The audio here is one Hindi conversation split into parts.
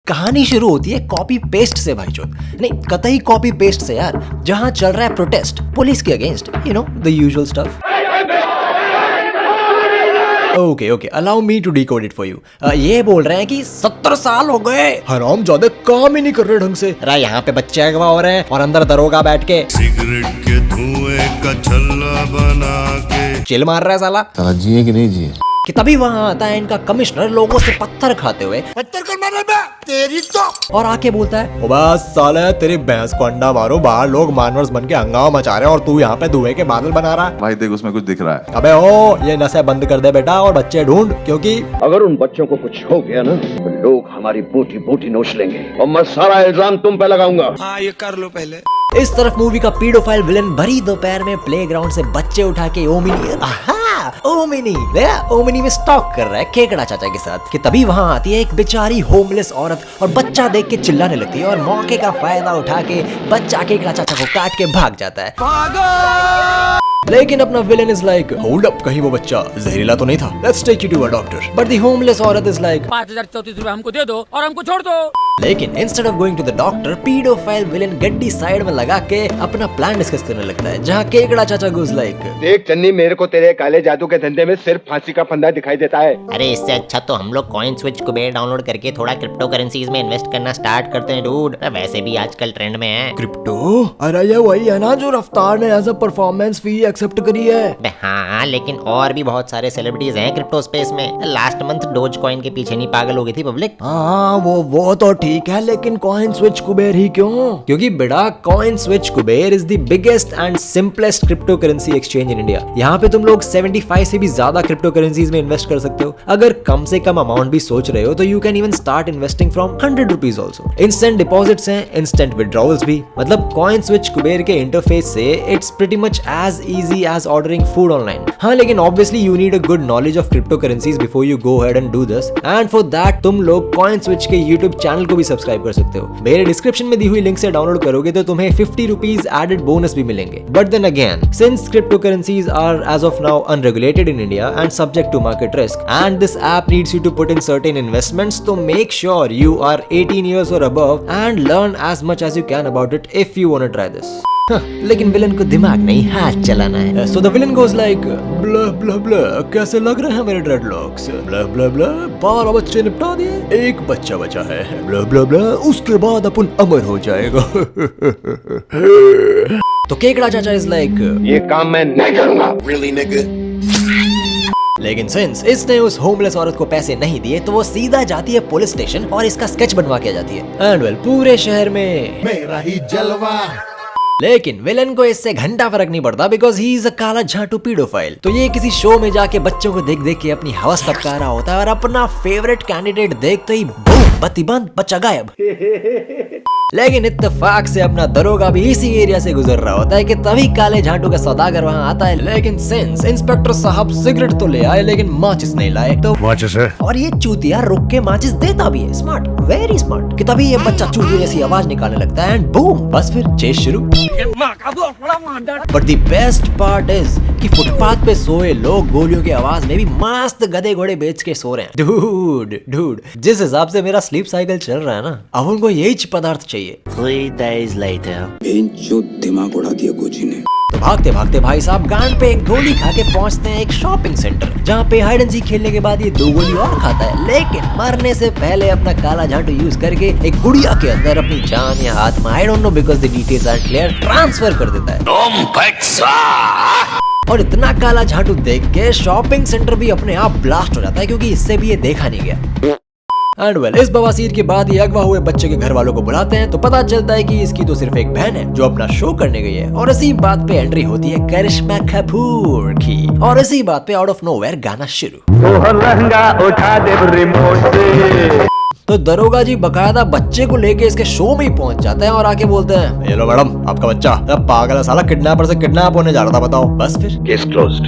कहानी शुरू होती है कॉपी पेस्ट से भाईचोद, नहीं कतई कॉपी पेस्ट से यार, जहां चल रहा है प्रोटेस्ट पुलिस के against, you know the usual stuff. Okay allow me to decode it for you. ये बोल रहे हैं कि 70 साल हो गए, हरामजादे काम ही नहीं कर रहे ढंग से। यहाँ पे बच्चे अगवा हो रहे हैं और अंदर दरोगा बैठ के सिगरेट के धुएं का छल्ला बना के चिल मार रहा है साला जिए कि नहीं जिए। कि तभी वहां आता है इनका कमिश्नर लोगों से पत्थर खाते हुए, पत्थर कर मारे बे तेरी तो, और आके बोलता है, ओ बस साले तेरी भैंस को अंडा मारो, बाहर लोग मानवर्स बन के हंगामा मचा रहे हैं और तू यहाँ पे धुएं के बादल बना रहा है। भाई देख उसमें कुछ दिख रहा है। अबे ओ ये नशे बंद कर दे बेटा और बच्चे ढूंढ, क्योंकि अगर उन बच्चों को कुछ हो गया ना तो लोग हमारी बोटी बोटी नोच लेंगे और मैं सारा इल्जाम तुम पे लगाऊंगा। हाँ ये कर लो पहले। इस तरफ मूवी का पीडोफाइल विलन भरी दोपहर में प्लेग्राउंड से बच्चे उठा के ओमिनी में स्टॉक कर रहा है केकड़ा चाचा के साथ, कि तभी वहां आती है एक बेचारी होमलेस औरत और बच्चा देख के चिल्लाने लगती है और मौके का फायदा उठा के बच्चा केकड़ा चाचा को काट के भाग जाता है। लेकिन अपना villain is like, hold up, कहीं वो बच्चा जहरीला तो नहीं था, let's take you to a doctor. But the homeless औरत इज लाइक 5034 रुपए हमको दे दो और हमको छोड़ दो। लेकिन instead of going to the doctor, paedophile villain गड्डी साइड में लगा के अपना प्लान डिस्कस करने लगता है, जहाँ केकड़ा चाचा गोज लाइक, देख चन्नी, मेरे को तेरे काले जादू के धंधे में सिर्फ फांसी का फंदा दिखाई देता है। अरे इससे अच्छा तो हम लोग कॉइन स्विच कुबेर डाउनलोड करके थोड़ा क्रिप्टो करेंसीज में इन्वेस्ट करना स्टार्ट करते हैं डूड, वैसे भी आजकल ट्रेंड में है। क्रिप्टो? अरे ये वही है ना जो रफ्तार ने as a performance fee accept करी है। हाँ लेकिन और भी बहुत सारे सेलिब्रिटीज हैं क्रिप्टो स्पेस में। लास्ट मंथ डोज कॉइन के पीछे नहीं पागल हो गई थी पब्लिक। हाँ वो तो ठीक है, लेकिन कॉइन स्विच कुबेर ही क्यों? क्योंकि बेटा coin switch Kuber is the biggest and simplest crypto currency exchange in India. यहाँ पे तुम लोग 75 से भी ज्यादा क्रिप्टो करेंसीज में इन्वेस्ट कर सकते हो। अगर कम से कम अमाउंट भी सोच रहे हो तो you can even start investing from 100 rupees also. Instant deposits हैं, इंस्टेंट विड्रॉवल्स भी। मतलब कॉइन स्विच कुबेर के इंटरफेस से it's pretty much as easy as ordering food online. हाँ लेकिन obviously you need a good knowledge of cryptocurrencies before you go ahead and do this, and for that तुम लोग कॉइन स्विच के यूट्यूब चैनल को भी सब्सक्राइब कर सकते हो। मेरे डिस्क्रिप्शन में दी हुई लिंक से डाउनलोड करोगे तो तुम्हें 50 रुपीज एडेड बोनस भी मिलेंगे। But then again, since cryptocurrencies are as of now unregulated in India and subject to market risk, and this app needs you to put in certain investments, तो make sure you are 18 years or above and learn as much as you can about it if you want to try this. लेकिन विलन को दिमाग नहीं, हाथ चलाना है। So the villain goes like, ब्लह ब्लह ब्लह, कैसे लग रहे हैं मेरे ड्रेडलॉक्स? ब्लह ब्लह ब्लह, 12 बच्चे निपटा दिए, एक बच्चा बचा है। ब्लह ब्लह ब्लह, उसके बाद अपन अमर हो जाएगा। तो केकड़ा चाचा इज लाइक, ये काम मैं नहीं करूंगा। Really nigga? लेकिन सिंस इसने उस होमलेस औरत को पैसे नहीं दिए तो वो सीधा जाती है पुलिस स्टेशन और इसका स्केच बनवा के जाती है। एंड वेल, पूरे शहर में मेरा ही जलवा। लेकिन विलन को इससे घंटा फर्क नहीं पड़ता, बिकॉज ही इज अ काला झाटू पीडोफाइल। तो ये किसी शो में जाके बच्चों को देख देख के अपनी हवस टपका रहा होता है और अपना फेवरेट कैंडिडेट देखते ही बूम, बत्ती बंद, बच्चा गायब। लेकिन इत्तेफाक से अपना दरोगा भी इसी एरिया से गुजर रहा होता है कि तभी काले झाटू का सौदागर वहां आता है। लेकिन सिंस इंस्पेक्टर साहब सिगरेट तो ले आए लेकिन माचिस नहीं लाए, तो माचिस है? और ये चूतिया रुक के माचिस देता भी है। Smart, very smart. कि तभी ये बच्चा चूतिया जैसी आवाज निकालने लगता है एंड बूम, बस फिर चेस शुरू। But the best part is कि फुटपाथ पे सोए लोग गोलियों की आवाज में भी मस्त गधे घोड़े बेच के सो रहे हैं। डूड जिस हिसाब से मेरा स्लीप साइकिल चल रहा है ना, अब उनको यही पदार्थ चाहिए। 3 days later, जो दिमाग उड़ा दिया कोची ने। तो भागते भागते भाई साहब गांड पे एक गोली खा के पहुंचते हैं एक शॉपिंग सेंटर, जहाँ पे हाइड एंड सीक खेलने के बाद ये 2 गोली और खाता है। लेकिन मरने से पहले अपना काला झाटू यूज करके एक गुड़िया के अंदर अपनी जान या आत्मा, I don't know because the details are clear, transfer कर देता है। और इतना काला झाटू देख के शॉपिंग सेंटर भी अपने आप ब्लास्ट हो जाता है, क्योंकि इससे भी ये देखा नहीं गया। एंड वेल, इस बवासीर के बाद ये अगवा हुए बच्चे के घर वालों को बुलाते हैं तो पता चलता है कि इसकी तो सिर्फ एक बहन है जो अपना शो करने गई है। और इसी बात पे एंट्री होती है करिश्मा कपूर की, और इसी बात पे आउट ऑफ नोवेयर गाना शुरू। तो दरोगा जी बकायदा बच्चे को लेके इसके शो में ही पहुंच जाते हैं और आके बोलते हैं, हेलो मैडम, आपका बच्चा पागल है साला, किडनैपर से किडनैप होने जा रहा था, बताओ। बस फिर केस क्लोज्ड।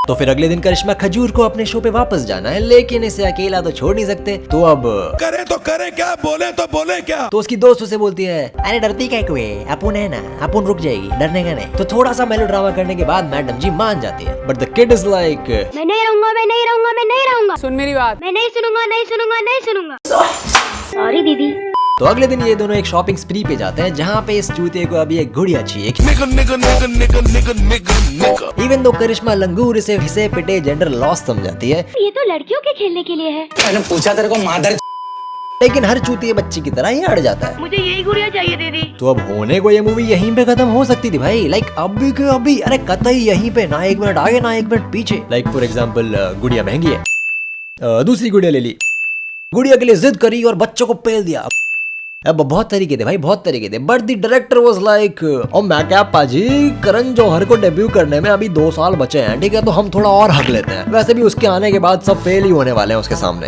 तो फिर अगले दिन करिश्मा खजूर को अपने शो पे वापस जाना है, लेकिन इसे अकेला तो छोड़ नहीं सकते। तो अब करे तो करे क्या, बोले तो बोले क्या। तो उसकी दोस्त उसे बोलती है, अरे डरती क्या हुए, अपुन है ना, अपुन रुक जाएगी, डरने का नहीं। तो थोड़ा सा मेलोड्रामा करने के बाद मैडम जी मान जाती है। But the kid is like, मैं नहीं रहूंगा, मैं नहीं रहूंगा, मैं नहीं रहूंगा। सुन मेरी बात। मैं नहीं सुनूंगा, नहीं सुनूंगा, नहीं सुनूंगा। सॉरी दीदी। तो अगले दिन ये दोनों एक शॉपिंग स्प्री पे जाते हैं जहाँ पे इस चूतिए को अभी एक गुड़िया चाहिए। इवन दो करिश्मा लंगूर इसे घिसे पिटे जेंडर लॉस समझाती है। ये तो लड़कियों के खेलने के लिए है। मैंने पूछा तेरे को मादर। लेकिन हर चूतिए बच्ची की तरह ही अड़ जाता है। मुझे यही गुड़िया चाहिए दीदी। तो अब होने को ये मूवी यहीं पे खत्म हो सकती थी भाई। लाइक अभी के अभी, अरे कतई यहीं पे, ना एक मिनट आगे ना एक मिनट पीछे। लाइक फॉर एग्जाम्पल गुड़िया महंगी है, दूसरी गुड़िया ले ली, गुड़िया के लिए जिद करी और बच्चों को पेल दिया। अब बहुत तरीके थे भाई, बहुत तरीके थे। But the director was like, oh मैं क्या पाजी, करण जौहर को डेब्यू करने में अभी 2 साल बचे हैं, ठीक है, तो हम थोड़ा और हक लेते हैं। वैसे भी उसके आने के बाद सब फेल ही होने वाले हैं उसके सामने।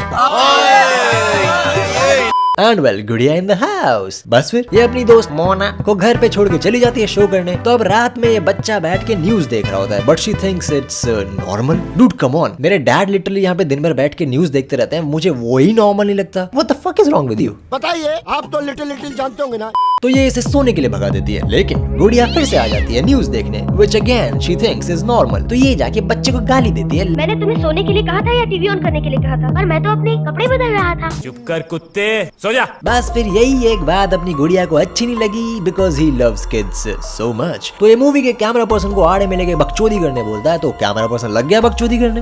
एंड वेल, गुड़िया इन द हाउस। बस फिर ये अपनी दोस्त मोना को घर पे छोड़ के चली जाती है शो करने। तो अब रात में ये बच्चा बैठ के न्यूज देख रहा होता है, but she thinks it's normal. Dude come on, मेरे डैड लिटरली यहाँ पे दिन भर बैठ के न्यूज देखते रहते हैं, मुझे वो ही नॉर्मल नहीं लगता। What the fuck is wrong with you? बताइए, आप तो लिटिल जानते होंगे ना। तो ये इसे सोने के लिए भगा देती है, लेकिन गुड़िया फिर से आ जाती है न्यूज देखने, which again she thinks is normal। तो ये जाके बच्चे को गाली देती है। मैंने तुम्हें सोने के लिए कहा था या टीवी ऑन करने के लिए कहा था? पर मैं तो अपने कपड़े बदल रहा था। चुप कर कुत्ते, सो जा। बस फिर यही एक बात अपनी गुड़िया को अच्छी नहीं लगी, because he loves kids so much. तो ये मूवी के कैमरा पर्सन को आड़े में लेके बकचोदी करने बोलता है, तो कैमरा पर्सन लग गया बकचोदी करने।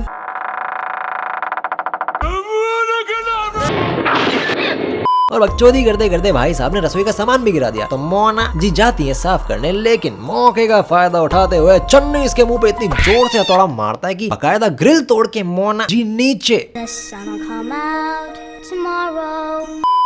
और बकचोदी करते करते भाई साहब ने रसोई का सामान भी गिरा दिया। तो मोना जी जाती है साफ करने, लेकिन मौके का फायदा उठाते हुए चन्नी इसके मुंह पे इतनी जोर से हथौड़ा मारता है कि बकायदा ग्रिल तोड़ के मोना जी नीचे।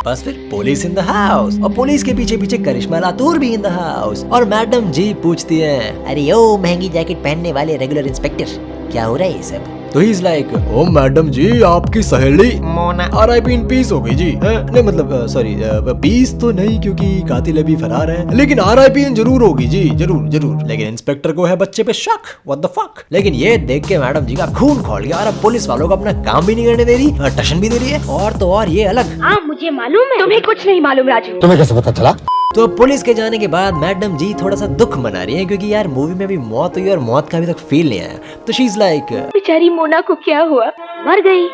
बस फिर पुलिस इन द हाउस, और पुलिस के पीछे पीछे करिश्मा लातूर भी इन द हाउस। और मैडम जी पूछती है, अरे ओ महंगी जैकेट पहनने वाले रेगुलर इंस्पेक्टर, क्या हो रहा है ये सब? तो he is like, oh madam ji आपकी सहेली मोना RIP इन पीस हो गई जी। नहीं मतलब सॉरी, पीस तो नहीं क्योंकि कातिल अभी फरार है, लेकिन RIP इन जरूर होगी जी, जरूर जरूर। लेकिन इंस्पेक्टर को है बच्चे पे शक, व्हाट द फक। लेकिन ये देख के मैडम जी का खून खौल गया, और अब पुलिस वालों को अपना काम भी नहीं करने दे रही, टशन भी दे रही है। और तो और ये अलग। हाँ मुझे मालूम है, तुम्हें कुछ नहीं मालूम राजू। तुम्हें कैसे पता चला? तो पुलिस के जाने के बाद मैडम जी थोड़ा सा दुख मना रही है, क्योंकि यार मूवी में भी मौत हुई और मौत का अभी तक फील नहीं आया। तो शी इज लाइक, बेचारी मोना को क्या हुआ? मर गई।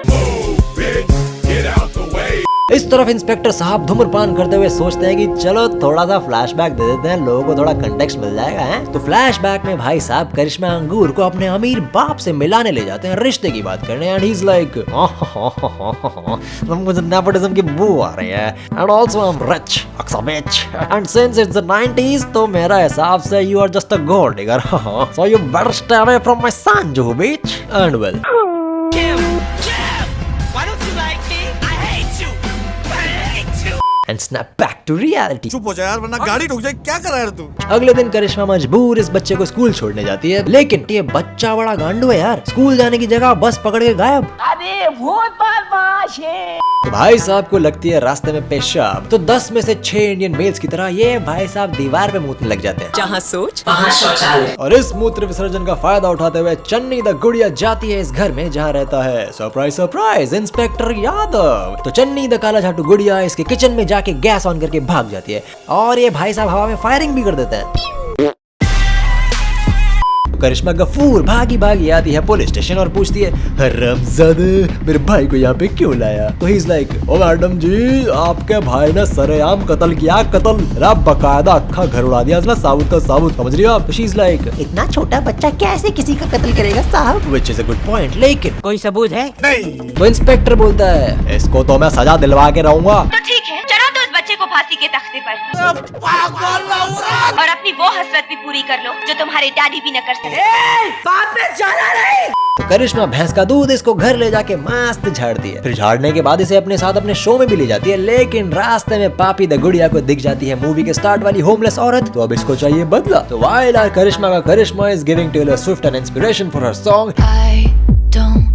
इस तरफ इंस्पेक्टर साहब धूम्रपान करते हुए सोचते हैं कि चलो थोड़ा सा फ्लैशबैक दे देते हैं, लोगों को थोड़ा कंटेक्स्ट मिल जाएगा है। तो फ्लैशबैक में भाई साहब करिश्मा अंगूर को अपने अमीर बाप से मिलाने ले जाते हैं, रिश्ते की बात करने। एंड ही इज लाइक, मुझे नेपोटिज्म की बू आ रही है, and also I am rich एक्सबिच, and since it's the 90s तो मेरा हिसाब से you are just a gold digger, so you better stay away from my son जो बीच। And well, and snap back to reality। चुप हो जा यार, वरना गाड़ी ठुक जाए। क्या कर रहा है तू? अगले दिन करिश्मा मजबूर इस बच्चे को स्कूल छोड़ने जाती है, लेकिन ये बच्चा बड़ा गांडू है यार, स्कूल जाने की जगह बस पकड़ के गायब। अरे बहुत बदमाश है। तो भाई साहब को लगती है रास्ते में पेशाब, तो 10 में से 6 इंडियन मेल्स की तरह ये भाई साहब दीवार पे मूतने लग जाते हैं। जहाँ सोच वहाँ शौचालय। और इस मूत्र विसर्जन का फायदा उठाते हुए चन्नी द गुड़िया जाती है इस घर में जहाँ रहता है, सरप्राइज सरप्राइज, इंस्पेक्टर यादव। तो चन्नी द काला झाटू गुड़िया इसके किचन में जाके गैस ऑन करके भाग जाती है, और ये भाई साहब हवा में फायरिंग भी कर देते हैं। करिश्मा गफूर भागी भागी आती है पुलिस स्टेशन और पूछती है, हरामजादे मेरे भाई को यहाँ पे क्यों लाया? तो he is like, oh madam ji आपके भाई ने सरेआम कत्ल किया, कत्ल, रब बकायदा अक्खा घर उड़ा दिया, साबुत का साबुत, समझ रही हो आप? शी इज लाइक, इतना छोटा बच्चा कैसे किसी का कत्ल करेगा साहब? Which is a good point, लेकिन कोई सबूत है? नहीं। तो इंस्पेक्टर बोलता है, इसको तो मैं सजा दिलवा के रहूंगा। तो ठीक है, चढ़ा दो इस बच्चे को फांसी के तख्ते पर, और अपनी वो हसरत भी पूरी कर लो जो तुम्हारे डैडी भी न कर सके। बात में जाना नहीं। तो करिश्मा भैंस का दूध इसको घर ले जाके मस्त झाड़ती है, फिर झाड़ने के बाद इसे अपने साथ अपने शो में भी ले जाती है, लेकिन रास्ते में पापी द गुड़िया को दिख जाती है मूवी के स्टार्ट वाली होमलेस औरत। तो अब इसको चाहिए बदला। तो while our करिश्मा का करिश्मा is giving Taylor Swift an inspiration for her song, I don't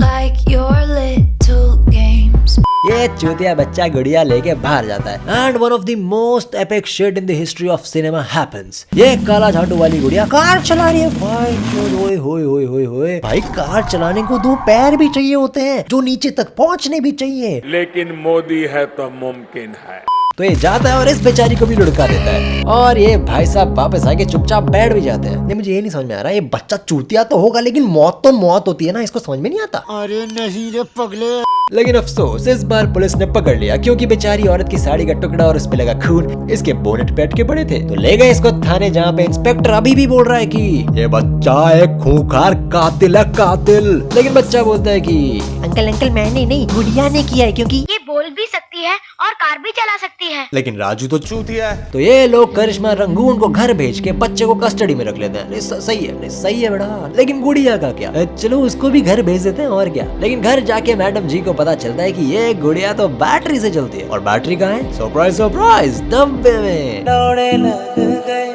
like your little games। ये चूतिया बच्चा गुड़िया लेके बाहर जाता है, and one of the most epic shit in the history of cinema happens. ये काला झाटू वाली गुड़िया कार चला रही है, भाई होए होए होए होए होए, भाई कार चलाने को 2 पैर भी चाहिए होते हैं जो नीचे तक पहुंचने भी चाहिए, लेकिन मोदी है तो मुमकिन है। तो तो ये जाता है और इस बेचारी को भी लुढ़का देता है और ये भाई साहब वापस आके चुपचाप बैठ भी जाते हैं। नहीं, मुझे ये नहीं समझ में आ रहा, ये बच्चा चूतिया तो होगा लेकिन मौत तो मौत होती है ना, इसको समझ में नहीं आता। अरे नहीं रे पगले। लेकिन अफसोस इस बार पुलिस ने पकड़ लिया क्योंकि बेचारी औरत की साड़ी का टुकड़ा और उस पे लगा खून इसके बोनेट पे अटके पड़े थे। तो ले गए इसको थाने, जहाँ पे इंस्पेक्टर अभी भी बोल रहा है कि ये बच्चा एक खूंखार कातिल है, कातिल। लेकिन बच्चा बोलता है कि अंकल मैंने नहीं, गुड़िया ने किया है, क्योंकि ये बोल भी सकती है और कार भी चला सकती है। लेकिन राजू तो चूतिया है। तो ये लोग करिश्मा रंगून को घर भेज के बच्चे को कस्टडी में रख लेते हैं। सही है, सही है बेटा। लेकिन गुड़िया का क्या? चलो उसको भी घर भेज देते हैं और क्या। लेकिन घर जाके मैडम जी को पता चलता है कि ये गुड़िया तो बैटरी से चलती है। और बैटरी कहाँ है? सरप्राइज सरप्राइज, डब्बे में।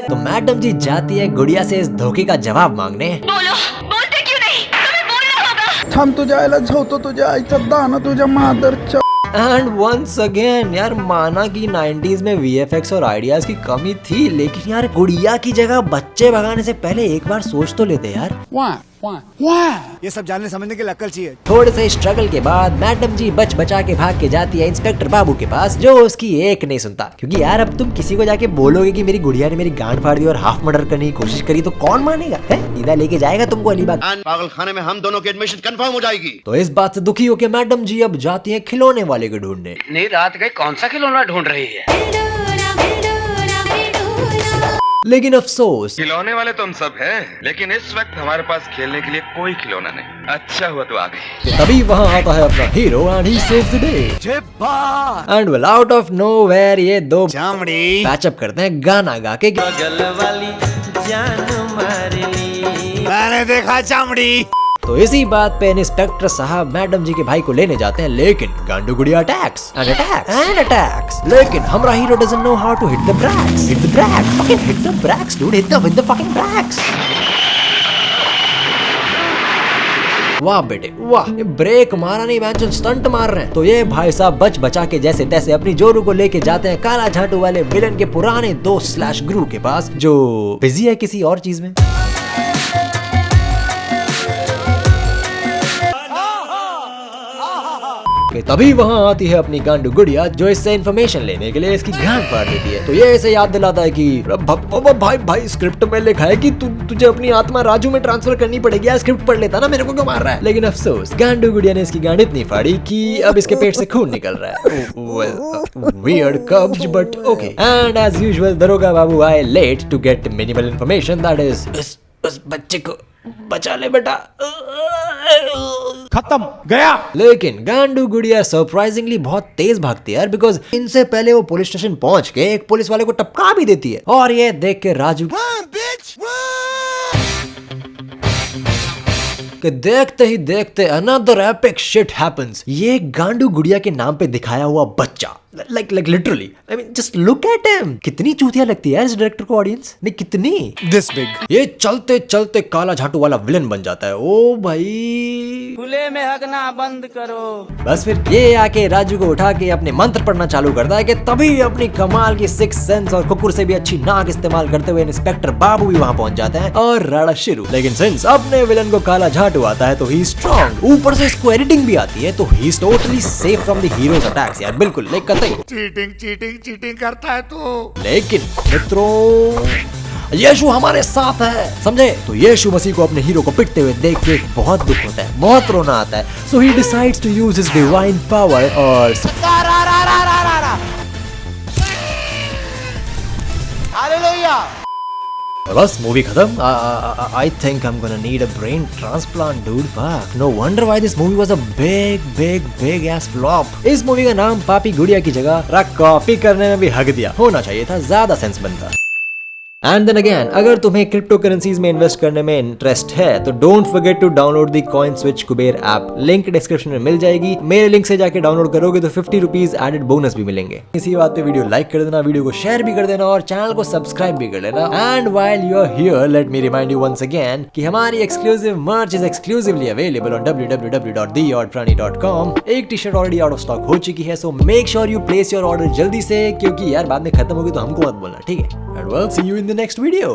तो मैडम जी जाती है गुड़िया से इस धोखे का जवाब मांगने। बोलो, बोलते क्यों नहीं? तुम्हें बोलना होगा। थांब तुझ्या आईला झोतो, तुझ्या आईचा दाना, तुझ्या मादरच्या। एंड वंस अगेन यार, माना कि 90s में VFX और आइडियाज की कमी थी, लेकिन यार गुड़िया की जगह बच्चे भगाने से पहले एक बार सोच तो लेते यार। ये सब जानने समझने की अक्ल चाहिए। थोड़े से स्ट्रगल के बाद मैडम जी बच बचा के भाग के जाती है इंस्पेक्टर बाबू के पास, जो उसकी एक नहीं सुनता। क्योंकि यार अब तुम किसी को जाके बोलोगे कि मेरी गुड़िया ने मेरी गांड फाड़ दी और हाफ मर्डर करने की कोशिश करी तो कौन मानेगा? सीधा लेके जाएगा तुमको अलीबाग। पागल खाने में हम दोनों की एडमिशन कंफर्म हो जाएगी। तो इस बात से दुखी होकर मैडम जी अब जाती है खिलौने वाले को ढूंढने। नहीं, रात गए कौन सा खिलौना ढूंढ रही है? लेकिन अफसोस, खिलौने वाले तो हम सब हैं, लेकिन इस वक्त हमारे पास खेलने के लिए कोई खिलौना नहीं। अच्छा हुआ तो आ गई। तभी वहाँ आता है अपना hero and he saves the day. And well out of nowhere ये दो चामड़ी पैचअप करते हैं गाना गा के। मैंने देखा चामड़ी। तो इसी बात पे इंस्पेक्टर साहब मैडम जी के भाई को लेने जाते हैं, लेकिन गांडू गुड़िया attacks and attacks and attacks. लेकिन हमारा hero doesn't know how to hit the brakes. Hit the brakes, fucking hit the brakes dude, hit the fucking brakes. वाह बेटे वाह, ये ब्रेक मारा नहीं, बैंचन स्टंट मार रहे हैं। तो ये भाई साहब बच बचा के जैसे तैसे अपनी जोरू को लेके जाते हैं काला झाटू वाले विलन के पुराने दोस्त स्लैश गुरु के पास, जो बिजी है किसी और चीज में। तभी वहाँ आती है अपनी गांडू गुड़िया, जो इससे इन्फॉर्मेशन लेने के लिए इसकी गांड फाड़ देती है। तो ये इसे याद दिलाता है कि भाई स्क्रिप्ट में लिखा है कि तुझे अपनी आत्मा राजू में ट्रांसफर करनी पड़ेगी, यार स्क्रिप्ट पढ़ लेता ना, मेरे को क्यों मार रहा है? लेकिन अफसोस गांडू गुड़िया ने इसकी गांड इतनी फाड़ी कि अब इसके पेट से खून निकल रहा है। वियर्ड कब्ज but okay. And as usual दरोगा बाबू आए late to get minimal information, that is उस बच्चे को बचा ले बेटा। खत्म गया। लेकिन गांडू गुड़िया सरप्राइजिंगली बहुत तेज भागती है यार, बिकॉज इनसे पहले वो पुलिस स्टेशन पहुंच के एक पुलिस वाले को टपका भी देती है। और ये देख के राजू कि देखते ही देखते अनदर एपिक शिट हैपेंस। ये गांडू गुड़िया के नाम पे दिखाया हुआ बच्चा, like literally, I mean just look at him, कितनी चूतिया लगती है इस डायरेक्टर को ऑडियंस ने, कितनी This big। ये चलते चलते काला झाटू वाला विलन बन जाता है। ओ भाई खुले में हगना बंद करो। बस फिर ये आके राजू को उठा के अपने मंत्र पढ़ना चालू करता है कि तभी अपनी कमाल की सिक्स सेंस और कुकुर से भी अच्छी नाक इस्तेमाल करते हुए इंस्पेक्टर बाबू भी वहाँ पहुंच जाते हैं और राड़ा शुरू। लेकिन सिंस अपने विलन को काला झाटू आता है तो ही स्ट्रॉन्ग, ऊपर से इसको एडिटिंग भी आती है, तो he is totally safe from the heroes attacks यार, बिल्कुल लाइक कतई। चीटिंग करता है तू। लेकिन मित्रों यीशु हमारे साथ है, समझे? तो यीशु मसीह को अपने हीरो को पिटते हुए देख के बहुत दुख होता है, बहुत रोना आता है। So he decides to use his divine power और हालेलुया। बस मूवी खत्म। I think I am gonna need a brain transplant dude. Fuck, no wonder why this movie was a big ass flop. इस मूवी का नाम पापी गुड़िया की जगह कॉपी करने में भी हक दिया होना चाहिए था, ज्यादा सेंस बनता। एंड देन अगेन, अगर तुम्हें क्रिप्टो करेंसीज में इन्वेस्ट करने में इंटरेस्ट है तो don't forget to download the CoinSwitch Kuber app. Link description में मिल जाएगी। मेरे लिंक से जाके डाउनलोड करोगे तो 50 रुपीज एडेड बोनस भी मिलेंगे। इसी बात पे वीडियो लाइक कर देना, वीडियो को शेयर भी कर देना और चैनल को सब्सक्राइब भी कर लेना। And while you are here, let me remind you once again कि हमारी एक्सक्लूसिव मर्च is exclusively available on www.theoddprani.com। एक T shirt already out of stock हो चुकी है, so make sure you place your order जल्दी से, क्योंकि यार बाद में खत्म होगी तो हमको मत बोलना, ठीक है? And well see you in the next video.